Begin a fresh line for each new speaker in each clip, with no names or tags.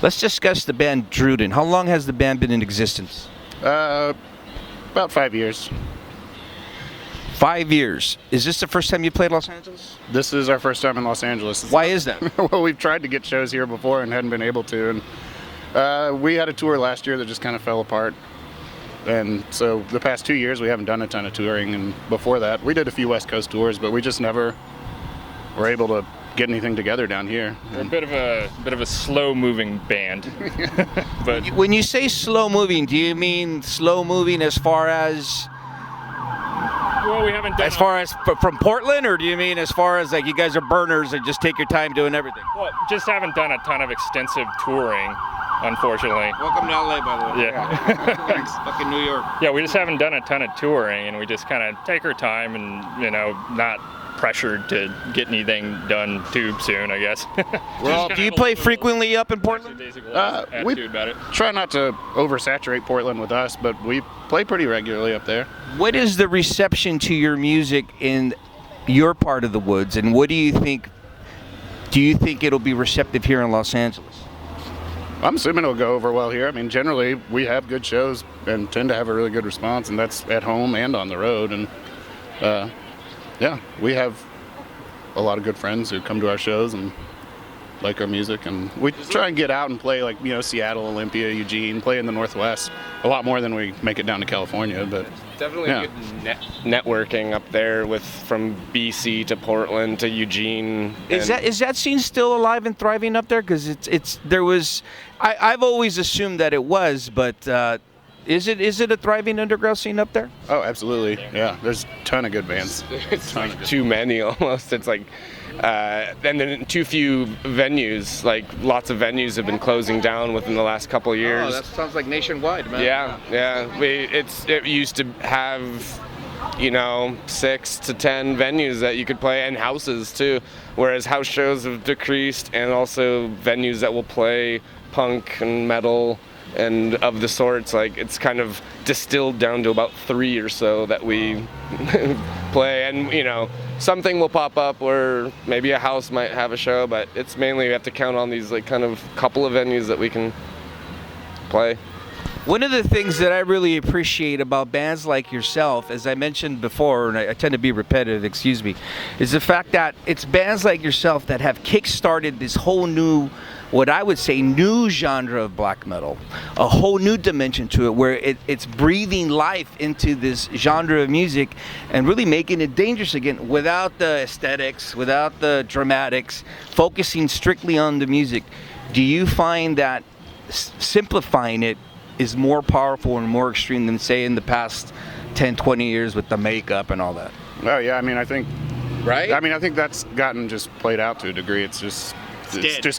Let's discuss the band Druden. How long has the band been in existence?
About 5 years.
5 years. Is this the first time you played Los Angeles?
This is our first time in Los Angeles.
Why is that?
Well, we've tried to get shows here before and hadn't been able to. And we had a tour last year that just kind of fell apart. And so the past 2 years we haven't done a ton of touring. And before that, we did a few West Coast tours, but we just never were able to get anything together down here.
We're a bit of a slow-moving band. But
when you say slow moving, do you mean slow moving as far as
we haven't done
from Portland, or do you mean as far as like you guys are burners and just take your time doing everything?
Well, just haven't done a ton of extensive touring, unfortunately.
Welcome to LA, by the way.
Yeah.
Thanks. Fucking New York.
Yeah, we just haven't done a ton of touring, and we just kind of take our time and, not pressured to get anything done too soon, I guess.
Well, do you play frequently up in Portland?
We try not to oversaturate Portland with us, but we play pretty regularly up there.
What is the reception to your music in your part of the woods, and what do you think? Do you think it'll be receptive here in Los Angeles?
I'm assuming it'll go over well here. I mean, generally we have good shows and tend to have a really good response, and that's at home and on the road. And yeah, we have a lot of good friends who come to our shows and like our music, and we try and get out and play like Seattle, Olympia, Eugene, play in the Northwest a lot more than we make it down to California. But
definitely good networking up there from BC to Portland to Eugene.
Is that scene still alive and thriving up there? Because I've always assumed that it was, but is it a thriving underground scene up there?
Oh, absolutely. Yeah, there's a ton of good bands.
It's like too many almost. It's like, and then too few venues. Like lots of venues have been closing down within the last couple of years.
Oh, that sounds like nationwide, man.
Yeah. It used to have 6 to 10 venues that you could play, and houses too. Whereas house shows have decreased, and also venues that will play punk and metal and of the sorts. Like it's kind of distilled down to about 3 or so that we play, and something will pop up where maybe a house might have a show, but it's mainly we have to count on these like kind of couple of venues that we can play.
One of the things that I really appreciate about bands like yourself, as I mentioned before, and I tend to be repetitive, excuse me, is the fact that it's bands like yourself that have kick-started this whole new, what I would say, new genre of black metal, a whole new dimension to it, where it's breathing life into this genre of music and really making it dangerous again, without the aesthetics, without the dramatics, focusing strictly on the music. Do you find that simplifying it is more powerful and more extreme than, say, in the past 10, 20 years with the makeup and all that?
Oh yeah, I mean, I think that's gotten just played out to a degree. It's just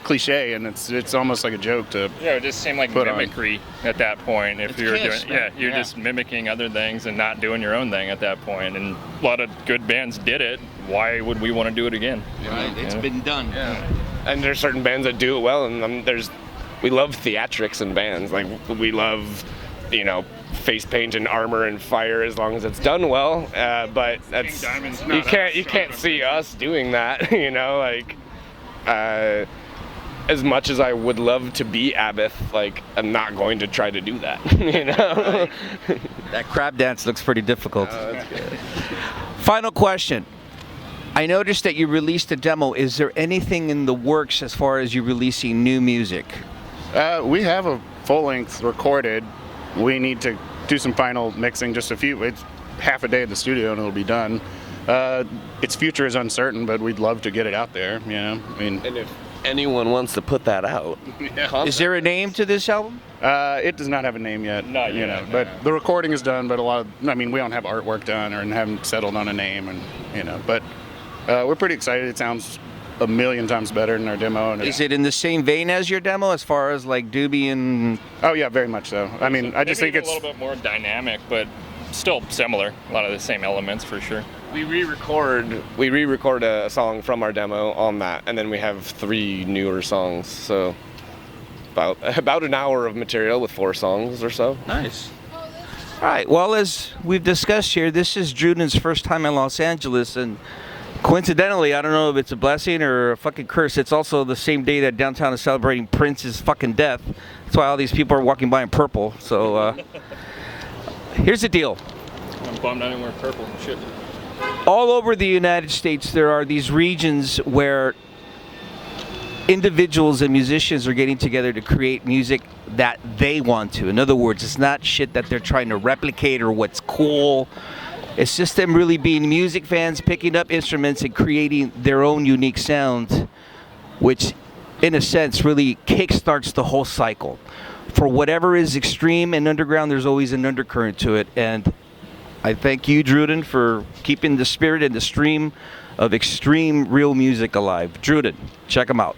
cliche, and it's almost like a joke to.
Yeah, it just seemed like mimicry at that point. If you're just mimicking other things and not doing your own thing at that point. And a lot of good bands did it. Why would we want to do it again?
Right, it's been done.
Yeah. And there's certain bands that do it well, and we love theatrics in bands. Like we love, face paint and armor and fire as long as it's done well. But that's you can't see us doing that. As much as I would love to be Abbott, like I'm not going to try to do that.
That crab dance looks pretty difficult.
Oh, that's good.
Final question. I noticed that you released a demo. Is there anything in the works as far as you releasing new music?
We have a full-length recorded. We need to do some final mixing, it's half a day at the studio and it'll be done. Its future is uncertain, but we'd love to get it out there, And
if anyone wants to put that out.
Is there a name to this album?
It does not have a name yet.
Not yet,
but the recording is done, but we don't have artwork done or haven't settled on a name, and but we're pretty excited. It sounds a million times better than our demo. And
is it in the same vein as your demo as far as like Doobie and?
Oh yeah, very much so. I mean, I just think it's
a little bit more dynamic, but still similar. A lot of the same elements for sure.
We re-record a song from our demo on that, and then we have 3 newer songs. So about an hour of material with 4 songs or so.
Nice. All right. Well, as we've discussed here, this is Druden's first time in Los Angeles, and Coincidentally, I don't know if it's a blessing or a fucking curse. It's also the same day that downtown is celebrating Prince's fucking death. That's why all these people are walking by in purple. So here's the deal.
I'm bummed I didn't wear purple. Shit.
All over the United States, there are these regions where individuals and musicians are getting together to create music that they want to. In other words, it's not shit that they're trying to replicate or what's cool. It's just them really being music fans, picking up instruments and creating their own unique sound, which in a sense really kickstarts the whole cycle. For whatever is extreme and underground, there's always an undercurrent to it. And I thank you, Druden, for keeping the spirit and the stream of extreme real music alive. Druden, check them out.